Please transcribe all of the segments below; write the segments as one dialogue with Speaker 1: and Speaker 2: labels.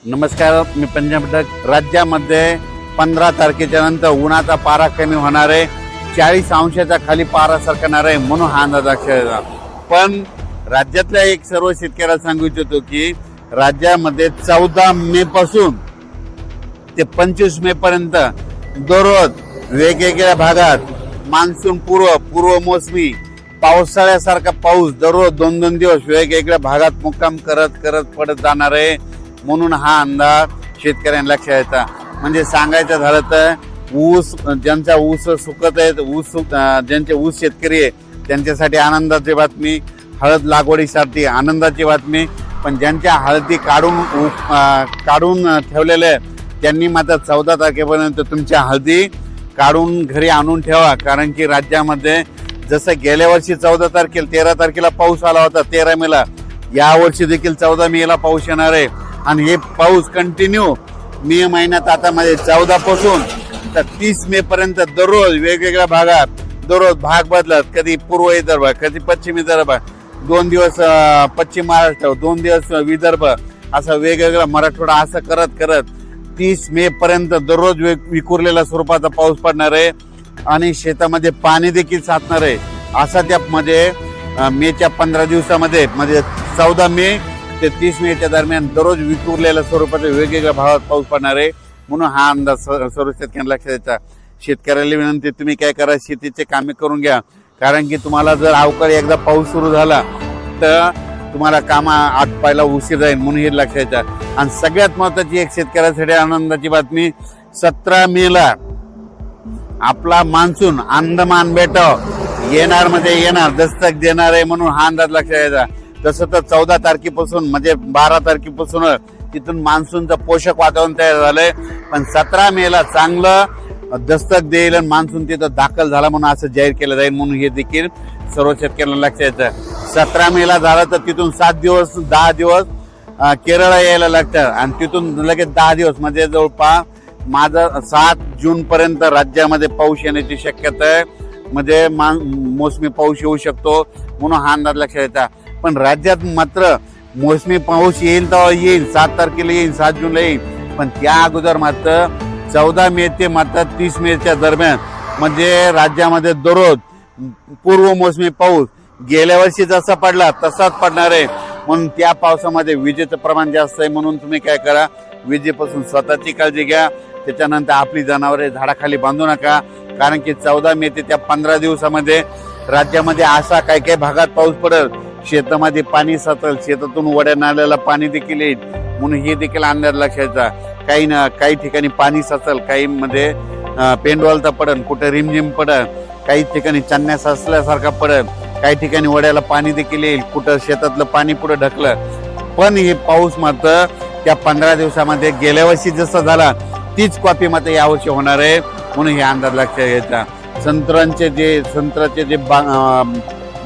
Speaker 1: नमस्कार, मी पंजाब भटक। राज्यामध्ये 15 तारखेच्या नंतर उन्हाचा पारा कमी होणार आहे, 40 अंशाच्या खाली पारा सरकणार आहे म्हणून हा अंदाज अक्षरशः। पण राज्यातल्या एक सर्व शेतकऱ्याला सांगू इच्छितो की राज्यामध्ये 14 मे पासून ते 25 मे पर्यंत दररोज वेगवेगळ्या भागात मान्सून पूर्व मोसमी पावसाळ्यासारखा पाऊस दररोज 2-2 दिवस वेगवेगळ्या भागात मुक्काम करत पडत जाणार आहे म्हणून हा अंदाज शेतकऱ्यांना लक्षात येता। म्हणजे सांगायचं झालं तर ऊस ज्यांचा ऊस सुकत आहे, ज्यांचे ऊस शेतकरी आहे त्यांच्यासाठी आनंदाची बातमी, हळद लागवडीसाठी आनंदाची बातमी। पण ज्यांच्या हळदी काढून ठेवलेल्या त्यांनी मात्र 14 तारखेपर्यंत तुमच्या हळदी काढून घरी आणून ठेवा, कारण की राज्यामध्ये जसं गेल्या वर्षी 14 तारखेला 13 तारखेला पाऊस आला होता 13 मेला, या वर्षी देखील 14 मेला पाऊस येणार आहे। आणि हे पाऊस कंटिन्यू मे महिन्यात आता मध्ये 14 पासून तर 30 मे पर्यंत दररोज वेगवेगळ्या भागात दररोज भाग बदलत, कधी पूर्व विदर्भ, कधी पश्चिम विदर्भ, 2 दिवस पश्चिम महाराष्ट्र, 2 दिवस विदर्भ, असं वेगवेगळा मराठवाडा, असं करत 30 मे पर्यंत दररोज विखुरलेल्या स्वरूपाचा पाऊस पडणार आहे आणि शेतामध्ये पाणी देखील साचणार आहे। असा त्यामध्ये मेच्या 15 दिवसामध्ये म्हणजे 14 मे ते 30 मेच्या दरम्यान दररोज विखुरलेल्या स्वरूपाच्या वेगवेगळ्या भागात पाऊस पडणार आहे म्हणून हा अंदाज सर्व शेतकऱ्यांना लक्षात द्यायचा। शेतकऱ्याला विनंती, तुम्ही काय करा, शेतीचे कामे करून घ्या, कारण की तुम्हाला जर अवकाळी एकदा पाऊस सुरू झाला तर तुम्हाला कामा आटपायला उशीर जाईल म्हणून हे लक्षात द्यायचं। आणि सगळ्यात महत्वाची एक शेतकऱ्यासाठी आनंदाची बातमी, 17 मेला आपला मान्सून अंदमान बेटावर येणार दस्तक देणार आहे म्हणून हा अंदाज लक्षात द्यायचा। तसं तर 14 तारखेपासून म्हणजे 12 तारखेपासून तिथून मान्सूनचं पोषक वातावरण तयार झालंय, पण 17 मेला चांगलं दस्तक देईल आणि मान्सून तिथं दाखल झाला म्हणून असं जाहीर केलं जाईल म्हणून हे देखील सर्व शेतकऱ्यांना लक्षात यायचं। 17 मेला झालं तर तिथून 7 दिवस 10 दिवस केरळ यायला लागतं आणि तिथून लगेच 10 दिवस म्हणजे जवळपास माझं 7 जून पर्यंत राज्यामध्ये पाऊस येण्याची शक्यता आहे, म्हणजे मोसमी पाऊस येऊ शकतो म्हणून हा अंदाज लक्षात येतात। पण राज्यात मात्र मोसमी पाऊस येईल तेव्हा येईल, 7 तारखेला येईल, 7 जूनला येईल, पण त्या अगोदर मात्र 14 मे ते मात्र 30 मेच्या दरम्यान म्हणजे राज्यामध्ये दररोज पूर्व मोसमी पाऊस गेल्या वर्षी जसा पडला तसाच पडणार आहे म्हणून त्या पावसामध्ये विजेचं प्रमाण जास्त आहे म्हणून तुम्ही काय करा, विजेपासून स्वतःची काळजी घ्या। त्याच्यानंतर आपली जनावरे झाडाखाली बांधू नका, कारण की 14 मे ते त्या 15 दिवसामध्ये राज्यामध्ये असा काही भागात पाऊस पडेल, शेतामध्ये पाणी साचल, शेतातून वड्या नाल्याला पाणी देखील येईल म्हणून हे देखील अंदाज लक्षात। काही ठिकाणी पाणी साचल, काही मध्ये पेंडवालता पडेल, कुठे रिमझिम पडेल, काही ठिकाणी चन्या साचल्यासारखा पडेल, काही ठिकाणी वड्याला पाणी देखील येईल, कुठं शेतातलं पाणी पुढे ढकलं। पण हे पाऊस मात्र त्या 15 दिवसामध्ये गेल्या वर्षी जसा झाला तीच कॉपी मात्र यावर्षी होणार आहे म्हणून हे अंदाज लक्षात घ्यायचा। संत्र्याचे जे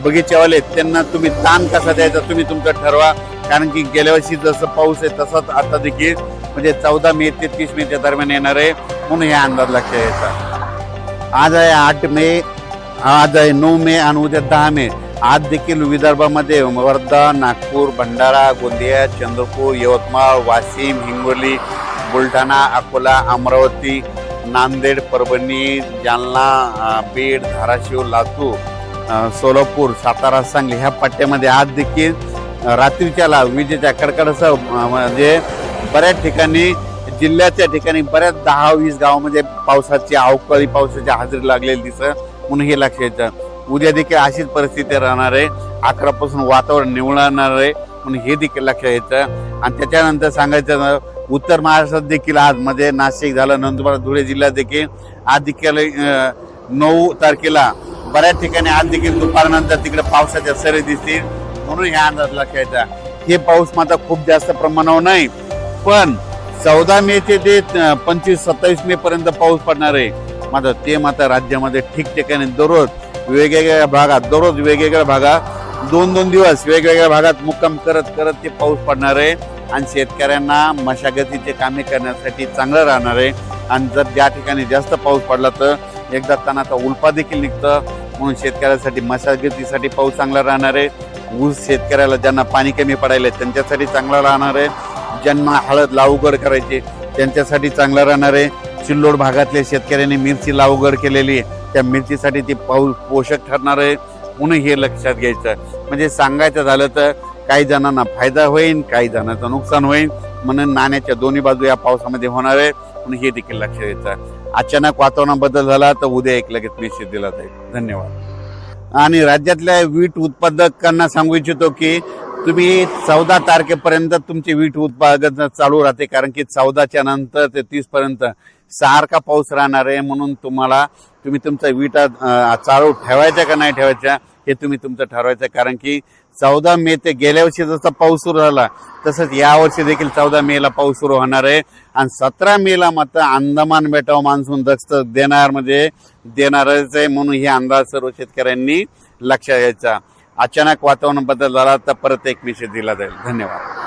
Speaker 1: बगीचेवाले त्यांना तुम्ही ताण कसा द्यायचा तुम्ही तुमचं ठरवा, कारण की गेल्या वर्षी जसं पाऊस आहे तसंच आता देखील म्हणजे 14 मे ते 30 मेच्या दरम्यान येणार आहे म्हणून हे अंदाज लक्षात घ्यायचा। आज आहे 8 मे, आज आहे 9 मे आणि उद्या 10 मे। आज देखील विदर्भामध्ये वर्धा, नागपूर, भंडारा, गोंदिया, चंद्रपूर, यवतमाळ, वाशिम, हिंगोली, बुलढाणा, अकोला, अमरावती, नांदेड, परभणी, जालना, बीड, धाराशिव, लातूर, सोलापूर, सातारा, सांगली ह्या पट्ट्यामध्ये आज देखील रात्रीच्या विजेच्या कडकडासह म्हणजे बऱ्याच ठिकाणी जिल्ह्याच्या ठिकाणी बऱ्याच 10-20 गावामध्ये अवकाळी पावसाची हजेरी लागलेली दिसत म्हणून हे लक्षात येतं। उद्या देखील अशीच परिस्थिती राहणार आहे, 11 पासून वातावरण निवळणार आहे म्हणून हे देखील लक्षात येतं। आणि त्याच्यानंतर सांगायचं उत्तर महाराष्ट्रात देखील आज मध्ये नाशिक झालं, नंदुरबार, धुळे जिल्ह्यात देखील आज देखील 9 तारखेला बऱ्याच ठिकाणी आज देखील दुपारनंतर तिकडे पावसाच्या सरी दिसतील म्हणून ह्या अंदाज लक्षात येतात। हे पाऊस मात्र खूप जास्त प्रमाणावर नाही, पण 14 मे ते 25-27 मे पर्यंत पाऊस पडणार आहे मात्र ते मात्र राज्यामध्ये ठिकठिकाणी दररोज वेगवेगळ्या भागात 2-2 दिवस वेगवेगळ्या भागात मुक्काम करत ते पाऊस पडणार आहे आणि शेतकऱ्यांना मशागतीचे कामे करण्यासाठी चांगलं राहणार आहे। आणि जर ज्या ठिकाणी जास्त पाऊस पडला तर एकदा तणाचा उल्पा देखील निघतं म्हणून शेतकऱ्यासाठी मशागतीसाठी पाऊस चांगला राहणार आहे। ऊस शेतकऱ्याला ज्यांना पाणी कमी पडायला त्यांच्यासाठी चांगला राहणार आहे। ज्यांना हळद लागवड करायची त्यांच्यासाठी चांगलं राहणार आहे. सिल्लोड भागातल्या शेतकऱ्यांनी मिरची लागवड केलेली आहे, त्या मिरचीसाठी ती पोषक ठरणार आहे म्हणून हे लक्षात घ्यायचं. म्हणजे सांगायचं झालं तर काही जणांना फायदा होईल, काही जणांचं नुकसान होईल, म्हणून नाण्याच्या दोन्ही बाजू या पावसामध्ये होणार आहे म्हणून हे देखील लक्षात घ्यायचं. अचानक वातावरणात बदल झाला तर उद्या एक लगेच मेसेज दिला जाईल. धन्यवाद. आणि राज्यातल्या वीट उत्पादकांना सांगू इच्छितो की तुम्ही 14 तारखेपर्यंत तुमचे वीट उत्पादन चालू राहते, कारण की 14च्या नंतर ते 30 पर्यंत सारखा पाऊस राहणार आहे. म्हणून तुम्ही तुमचा वीट चालू ठेवायचा का नाही ठेवायचा हे तुम्ही तुमचं ठरवायचं. कारण की 14 मे ते गेल्या वर्षी जसा पाऊस सुरू झाला तसंच यावर्षी देखील 14 मेला पाऊस सुरू होणार आहे. आणि 17 मेला मात्र अंदमान बेटावर मान्सून दस्त देणारच आहे. म्हणून हे अंदाज सर्व शेतकऱ्यांनी लक्षात घ्यायचा. अचानक वातावरण बदल झाला तर परत एक मेसेज दिला जाईल. धन्यवाद.